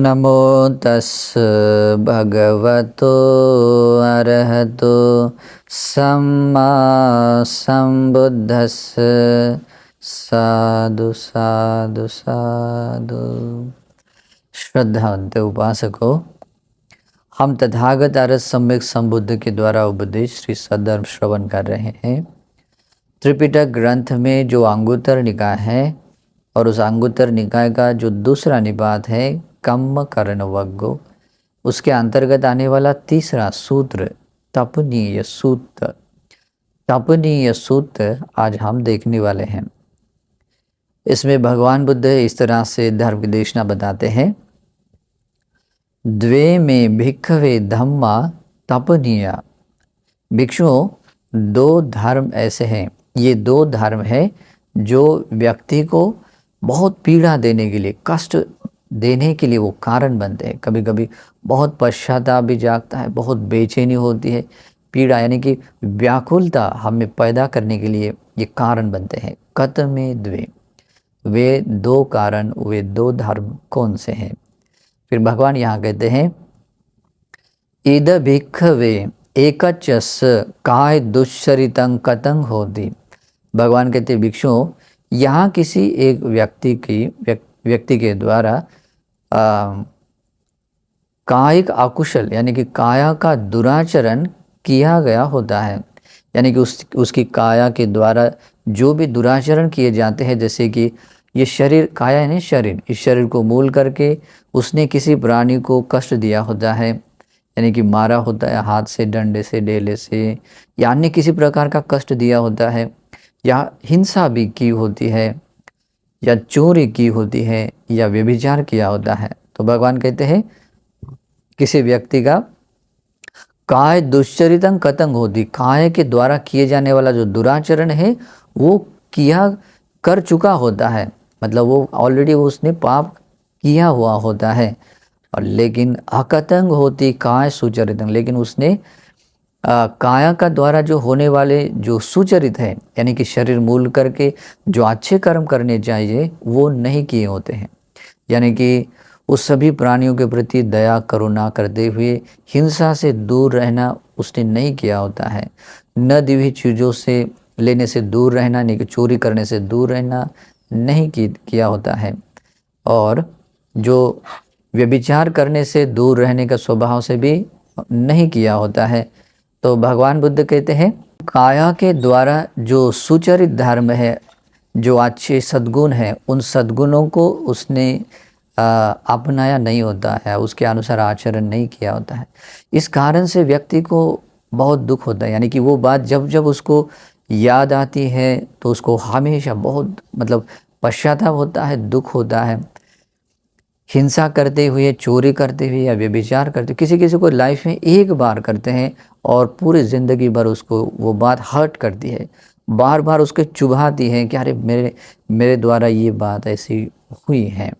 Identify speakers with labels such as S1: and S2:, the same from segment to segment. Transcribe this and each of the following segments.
S1: नमो तस् भगवतो अरहतो सम्मा संबुद्धस्स। साधु साधु साधु। श्रद्धावंत उपासकों, हम तथागत आर्य सम्यक संबुद्ध के द्वारा उपदेश श्री सद्धर्म श्रवण कर रहे हैं। त्रिपिटक ग्रंथ में जो अंगुत्तर निकाय है और उस अंगुत्तर निकाय का जो दूसरा निपात है कम्म करण वग्गो, उसके अंतर्गत आने वाला तीसरा सूत्र तपनीय सूत्र। तपनीय सूत्र आज हम देखने वाले हैं। इसमें भगवान बुद्ध इस तरह से धर्म की देशना बताते हैं। द्वे में भिक्खवे धम्मा तपनीय। भिक्षुओं, दो धर्म ऐसे हैं, ये दो धर्म है जो व्यक्ति को बहुत पीड़ा देने के लिए, कष्ट देने के लिए वो कारण बनते हैं। कभी कभी बहुत पश्चाताप भी जागता है, बहुत बेचैनी होती है, पीड़ा यानी कि व्याकुलता हमें पैदा करने के लिए ये कारण बनते हैं। कतमे द्वे, वे दो कारण, वे दो धर्म कौन से हैं? फिर भगवान यहाँ कहते हैं इद भिक्खवे एकचस काय दुश्चरितं कतंग होती। भगवान कहते भिक्षुओं, यहाँ किसी एक व्यक्ति के द्वारा कायिक अकुशल यानी कि काया का दुराचरण किया गया होता है। यानी कि उसकी काया के द्वारा जो भी दुराचरण किए जाते हैं, जैसे कि ये शरीर, काया यानी शरीर, इस शरीर को मूल करके उसने किसी प्राणी को कष्ट दिया होता है, यानी कि मारा होता है हाथ से, डंडे से, डेले से, या अन्य किसी प्रकार का कष्ट दिया होता है, या हिंसा भी की होती है, या चोरी की होती है, या व्यभिचार किया होता है। तो भगवान कहते हैं किसी व्यक्ति का काय दुश्चरितं कतंग होती, काय के द्वारा किए जाने वाला जो दुराचरण है वो कर चुका होता है, मतलब वो ऑलरेडी उसने पाप किया हुआ होता है। और लेकिन अकतंग होती काय सुचरितं, लेकिन उसने काया का द्वारा जो होने वाले जो सुचरित है, यानी कि शरीर मूल करके जो अच्छे कर्म करने चाहिए वो नहीं किए होते हैं। यानी कि उस सभी प्राणियों के प्रति दया करुणा करते हुए हिंसा से दूर रहना उसने नहीं किया होता है। न दी हुई चीज़ों से लेने से दूर रहना, यानी कि चोरी करने से दूर रहना नहीं किया होता है। और जो व्यभिचार करने से दूर रहने का स्वभाव से भी नहीं किया होता है। तो भगवान बुद्ध कहते हैं काया के द्वारा जो सुचरित धर्म है, जो अच्छे सद्गुण है, उन सद्गुणों को उसने अपनाया नहीं होता है, उसके अनुसार आचरण नहीं किया होता है। इस कारण से व्यक्ति को बहुत दुख होता है। यानी कि वो बात जब जब उसको याद आती है तो उसको हमेशा बहुत पश्चाताप होता है, दुख होता है। हिंसा करते हुए, चोरी करते हुए या व्यभिचार करते हुए, किसी किसी को लाइफ में एक बार करते हैं और पूरी ज़िंदगी भर उसको वो बात हर्ट करती है, बार बार उसके चुभाती है कि अरे मेरे द्वारा ये बात ऐसी हुई है।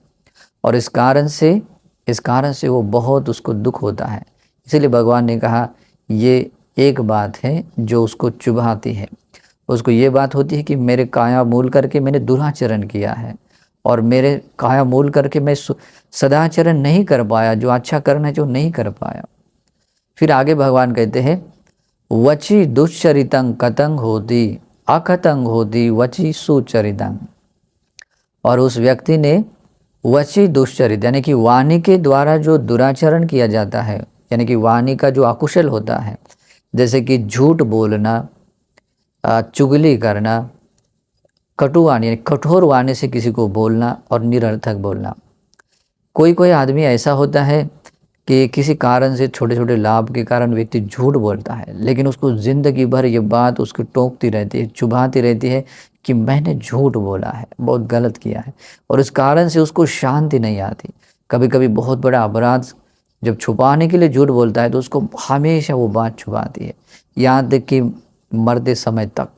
S1: और इस कारण से वो बहुत उसको दुख होता है। इसलिए भगवान ने कहा ये एक बात है जो उसको चुभाती है। उसको ये बात होती है कि मेरे काया मूल करके मैंने दुराचरण किया है, और मेरे काया मूल करके मैं सदाचरण नहीं कर पाया, जो अच्छा करना है जो नहीं कर पाया। फिर आगे भगवान कहते हैं वची दुश्चरितं कतंग होती अकतंग होती वची सुचरितं। और उस व्यक्ति ने वची दुश्चरित यानी कि वाणी के द्वारा जो दुराचरण किया जाता है, यानी कि वाणी का जो अकुशल होता है, जैसे कि झूठ बोलना, चुगली करना, कटु वाणी यानी कठोर वाणी से किसी को बोलना और निरर्थक बोलना। कोई आदमी ऐसा होता है कि किसी कारण से, छोटे छोटे लाभ के कारण व्यक्ति झूठ बोलता है, लेकिन उसको ज़िंदगी भर ये बात उसकी टोकती रहती है, चुभाती रहती है कि मैंने झूठ बोला है, बहुत गलत किया है, और इस कारण से उसको शांति नहीं आती। कभी कभी बहुत बड़ा अपराध जब छुपाने के लिए झूठ बोलता है तो उसको हमेशा वो बात छुपाती है, यहाँ तक कि मरते समय तक।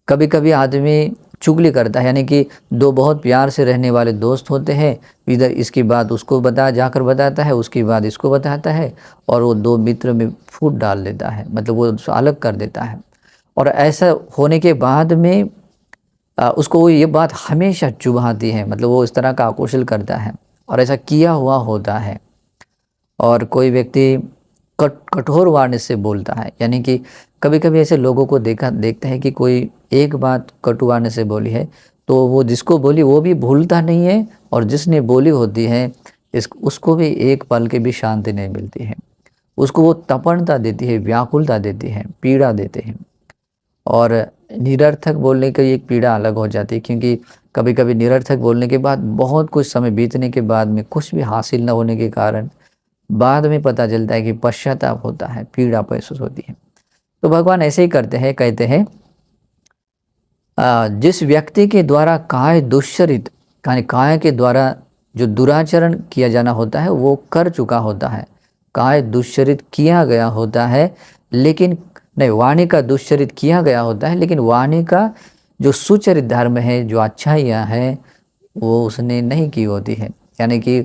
S1: कभी कभी आदमी चुगली करता है, यानी कि दो बहुत प्यार से रहने वाले दोस्त होते हैं, इधर इसकी बात उसको जाकर बताता है, उसकी बात इसको बताता है, और वो दो मित्र में फूट डाल देता है, मतलब वो अलग कर देता है। और ऐसा होने के बाद में उसको वो ये बात हमेशा चुभाती है, मतलब वो इस तरह का अकुशल करता है। और ऐसा किया हुआ होता है। और कोई व्यक्ति कठोर वाणी से बोलता है, यानी कि कभी कभी ऐसे लोगों को देखते हैं कि कोई एक बात कटु वाणी से बोली है तो वो जिसको बोली वो भी भूलता नहीं है, और जिसने बोली होती है उसको भी एक पल की भी शांति नहीं मिलती है। उसको वो तपनता देती है, व्याकुलता देती है, पीड़ा देते हैं। और निरर्थक बोलने की एक पीड़ा अलग हो जाती है, क्योंकि कभी कभी निरर्थक बोलने के बाद बहुत कुछ समय बीतने के बाद में कुछ भी हासिल न होने के कारण बाद में पता चलता है कि पश्चाताप होता है, पीड़ा महसूस होती है। तो भगवान ऐसे ही करते हैं, कहते हैं जिस व्यक्ति के द्वारा काय दुश्चरित, काय के द्वारा जो दुराचरण किया जाना होता है वो कर चुका होता है, काय दुश्चरित किया गया होता है, लेकिन नहीं, वाणी का दुश्चरित किया गया होता है, लेकिन वाणी का जो सुचरित धर्म है, जो अच्छाइयाँ है, वो उसने नहीं की होती है। यानी कि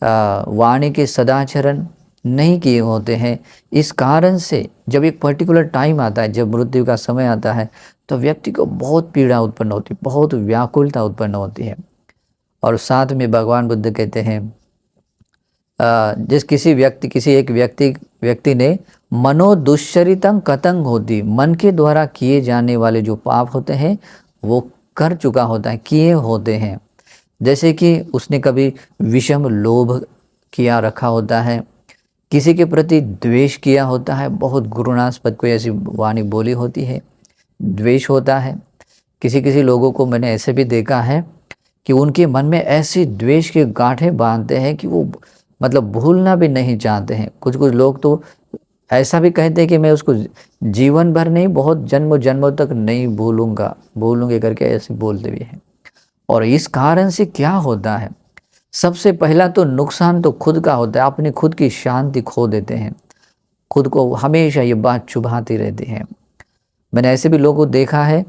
S1: वाणी के सदाचरण नहीं किए होते हैं। इस कारण से जब एक पर्टिकुलर टाइम आता है, जब मृत्यु का समय आता है, तो व्यक्ति को बहुत पीड़ा उत्पन्न होती है, बहुत व्याकुलता उत्पन्न होती है। और साथ में भगवान बुद्ध कहते हैं किसी एक व्यक्ति ने मनोदुश्चरितं कतंग होती, मन के द्वारा किए जाने वाले जो पाप होते हैं वो कर चुका होता है, किए होते हैं। जैसे कि उसने कभी विषम लोभ किया रखा होता है, किसी के प्रति द्वेष किया होता है, बहुत घृणास्पद कोई ऐसी वाणी बोली होती है, द्वेष होता है। किसी लोगों को मैंने ऐसे भी देखा है कि उनके मन में ऐसी द्वेष के गांठें बांधते हैं कि वो मतलब भूलना भी नहीं चाहते हैं। कुछ लोग तो ऐसा भी कहते हैं कि मैं उसको जीवन भर नहीं, बहुत जन्मों जन्मों तक नहीं भूलूंगे करके ऐसे बोलते भी हैं। और इस कारण से क्या होता है, सबसे पहला तो नुकसान तो खुद का होता है, अपनी खुद की शांति खो देते हैं, खुद को हमेशा ये बात चुभाती रहती है। मैंने ऐसे भी लोगों को देखा है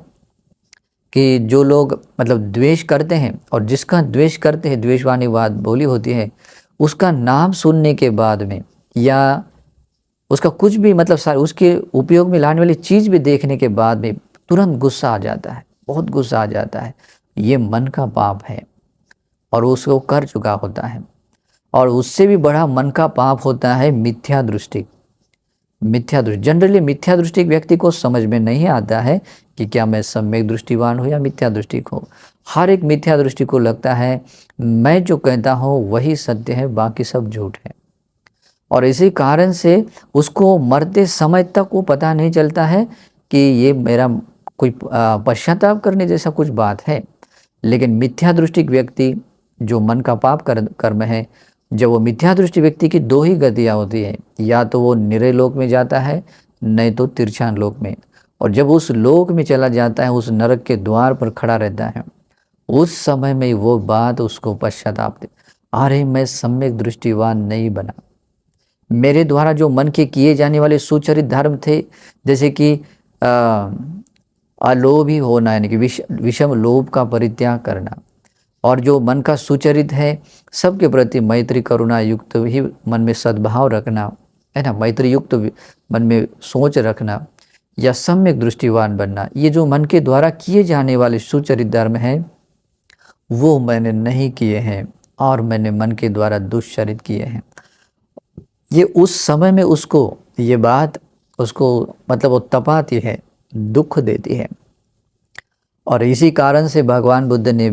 S1: कि जो लोग मतलब द्वेष करते हैं, और जिसका द्वेष करते हैं, द्वेषवाणी बात बोली होती है, उसका नाम सुनने के बाद में या उसका कुछ भी मतलब उसके उपयोग में लाने वाली चीज़ भी देखने के बाद में तुरंत गुस्सा आ जाता है, बहुत गुस्सा आ जाता है। ये मन का पाप है और उसको कर चुका होता है। और उससे भी बड़ा मन का पाप होता है मिथ्या दृष्टि। जनरली मिथ्या दृष्टि व्यक्ति को समझ में नहीं आता है कि क्या मैं सम्यक दृष्टिवान हूँ या मिथ्या दृष्टि हूँ। हर एक मिथ्या दृष्टि को लगता है मैं जो कहता हूँ वही सत्य है, बाकी सब झूठ है। और इसी कारण से उसको मरते समय तक वो पता नहीं चलता है कि ये मेरा कोई पश्चाताप करने जैसा कुछ बात है। लेकिन मिथ्या दृष्टि व्यक्ति जो मन का पाप कर्म है, जब वो मिथ्या दृष्टि व्यक्ति की दो ही गतियाँ होती है, या तो वो निरे लोक में जाता है, नहीं तो तिरछान लोक में। और जब उस लोक में चला जाता है, उस नरक के द्वार पर खड़ा रहता है, उस समय में वो बात उसको पश्चाताप दे, अरे मैं सम्यक दृष्टिवान नहीं बना, मेरे द्वारा जो मन के किए जाने वाले सुचरित धर्म थे, जैसे कि अलोभी होना, यानी कि विषम लोभ का परित्याग करना, और जो मन का सुचरित है सबके प्रति मैत्री करुणा युक्त ही मन में सद्भाव रखना, है ना, मैत्री युक्त मन में सोच रखना, या सम्यक दृष्टिवान बनना, ये जो मन के द्वारा किए जाने वाले सुचरित धर्म हैं वो मैंने नहीं किए हैं, और मैंने मन के द्वारा दुष्चरित किए हैं। ये उस समय में उसको ये बात उसको मतलब वो तपाती है, दुख देती है। और इसी कारण से भगवान बुद्ध ने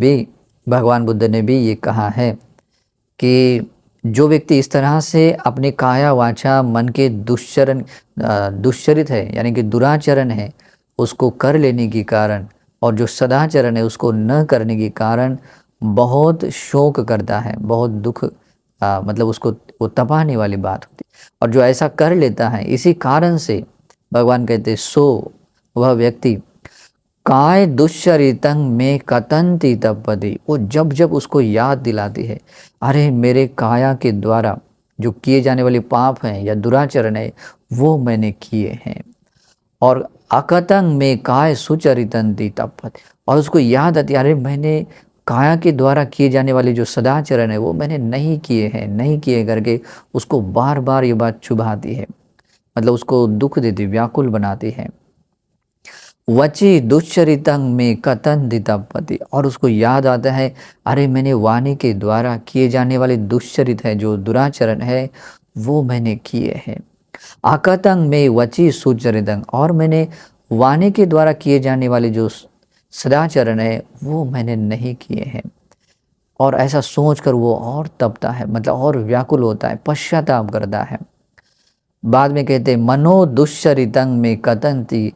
S1: भी ये कहा है कि जो व्यक्ति इस तरह से अपने काया वाचा मन के दुश्चरित है, यानी कि दुराचरण है, उसको कर लेने के कारण, और जो सदाचरण है उसको न करने के कारण बहुत शोक करता है, बहुत दुख मतलब उसको वो तपाने वाली बात होती है। और जो ऐसा कर लेता है, इसी कारण से भगवान कहते सो वह व्यक्ति काय दुश्चरितं में कतंती तपति, वो जब जब उसको याद दिलाती है, अरे मेरे काया के द्वारा जो किए जाने वाले पाप हैं या दुराचरण है वो मैंने किए हैं, और अकतंग में काय सुचरितंती तपति, और उसको याद आती है अरे मैंने काया के द्वारा किए जाने वाले जो सदाचरण है वो मैंने नहीं किए करके उसको बार बार ये बात चुभाती है, मतलब उसको दुख देती, व्याकुल बनाती है। वची दुश्चरितं में कथन दितपति, और उसको याद आता है, अरे मैंने वाणी के द्वारा किए जाने वाले दुश्चरित है, जो दुराचरण है वो मैंने किए हैं। अकथं में वची सुचरितं, और मैंने वाणी के द्वारा किए जाने वाले जो सदाचरण है वो मैंने नहीं किए हैं। और ऐसा सोचकर वो और तपता है, मतलब और व्याकुल होता है, पश्चाताप करता है। बाद में कहते हैं, मनो दुश्चरितं में कथंति,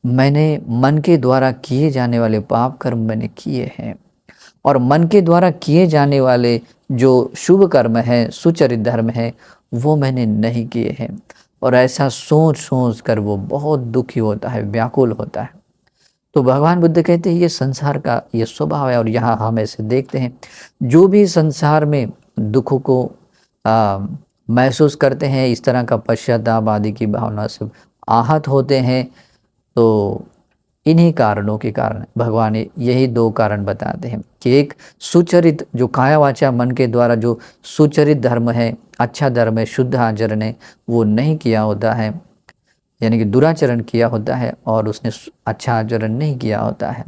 S1: मैंने मन के द्वारा किए जाने वाले पाप कर्म मैंने किए हैं, और मन के द्वारा किए जाने वाले जो शुभ कर्म है, सुचरित धर्म है, वो मैंने नहीं किए हैं। और ऐसा सोच सोच कर वो बहुत दुखी होता है, व्याकुल होता है। तो भगवान बुद्ध कहते हैं ये संसार का ये स्वभाव है। और यहाँ हम ऐसे देखते हैं, जो भी संसार में दुखों को महसूस करते हैं, इस तरह का पश्चाताप आदि की भावना से आहत होते हैं, तो इन्हीं कारणों के कारण भगवान यही दो कारण बताते हैं कि एक सुचरित जो काया वाचा मन के द्वारा जो सुचरित धर्म है, अच्छा धर्म है, शुद्ध आचरण है, वो नहीं किया होता है, यानी कि दुराचरण किया होता है, और उसने अच्छा आचरण नहीं किया होता है।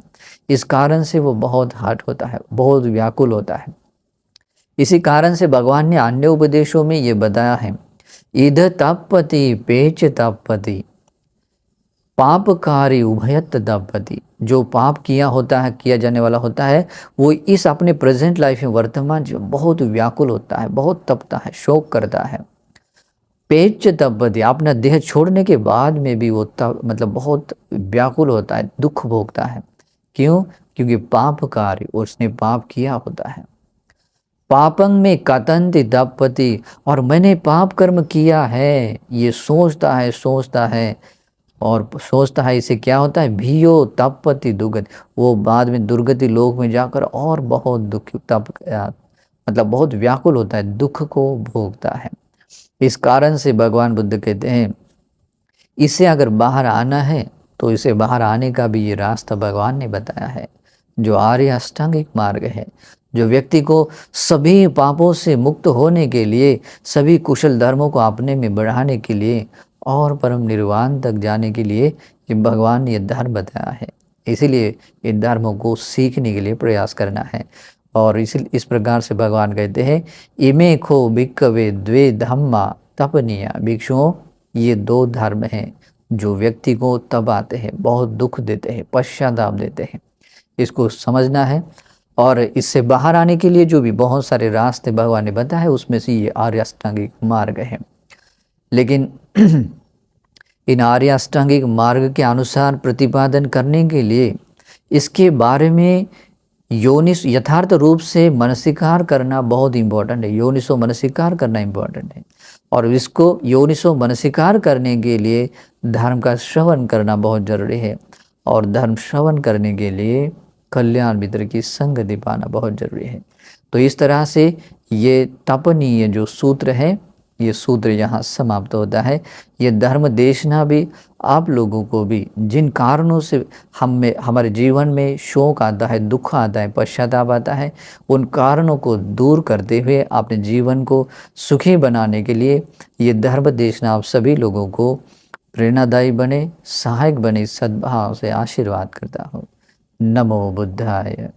S1: इस कारण से वो बहुत हर्ट होता है, बहुत व्याकुल होता है। इसी कारण से भगवान ने अन्य उपदेशों में ये बताया है, इध तपति पेच तपति पापकारी उभयत तपति। जो पाप किया होता है, किया जाने वाला होता है, वो इस अपने प्रेजेंट लाइफ में, वर्तमान जीवन बहुत व्याकुल होता है, बहुत तपता है, शोक करता है। पेच तपति, अपना देह छोड़ने के बाद में भी वो मतलब बहुत व्याकुल होता है, दुख भोगता है। क्यों? क्योंकि पापकारी, उसने पाप किया होता है। पापं में कथंति तपति, और मैंने पाप कर्म किया है, ये सोचता है और सोचता है, इससे क्या होता है, भियो तपति दुर्गति, वो बाद में दुर्गति लोक में जाकर और बहुत दुख मतलब बहुत व्याकुल होता है, दुख को भोगता है। इस कारण से भगवान बुद्ध कहते हैं, इससे अगर बाहर आना है तो इसे बाहर आने का भी ये रास्ता भगवान ने बताया है, जो आर्य अष्टांगिक मार्ग है, जो व्यक्ति को सभी पापों से मुक्त होने के लिए, सभी कुशल धर्मों को अपने में बढ़ाने के लिए और परम निर्वाण तक जाने के लिए ये भगवान ने ये धर्म बताया है। इसीलिए इन धर्मों को सीखने के लिए प्रयास करना है। और इस प्रकार से भगवान कहते हैं, इमे खो भिक्खवे द्वे धम्मा तपनीया। भिक्षुओं, ये दो धर्म हैं जो व्यक्ति को तबाते हैं, बहुत दुख देते हैं, पश्चाताप देते हैं। इसको समझना है, और इससे बाहर आने के लिए जो भी बहुत सारे रास्ते भगवान ने बताए, उसमें से ये आर्य अष्टांगिक मार्ग है। लेकिन इन आर्य अष्टांगिक मार्ग के अनुसार प्रतिपादन करने के लिए इसके बारे में योनिस यथार्थ रूप से मनसिकार करना बहुत इम्पोर्टेंट है। योनिसो मनसिकार करना इम्पोर्टेंट है, और इसको योनिसो मनसिकार करने के लिए धर्म का श्रवण करना बहुत जरूरी है, और धर्म श्रवण करने के लिए कल्याण मित्र की संगति पाना बहुत जरूरी है। तो इस तरह से ये तपनीय जो सूत्र है, ये सूत्र यहाँ समाप्त होता है। ये धर्म देशना भी आप लोगों को भी, जिन कारणों से हमारे जीवन में शोक आता है, दुख आता है, पश्चाताप आता है, उन कारणों को दूर करते हुए अपने जीवन को सुखी बनाने के लिए ये धर्म देशना आप सभी लोगों को प्रेरणादायी बने, सहायक बने, सद्भाव से आशीर्वाद करता हूँ। नमो बुद्धाय।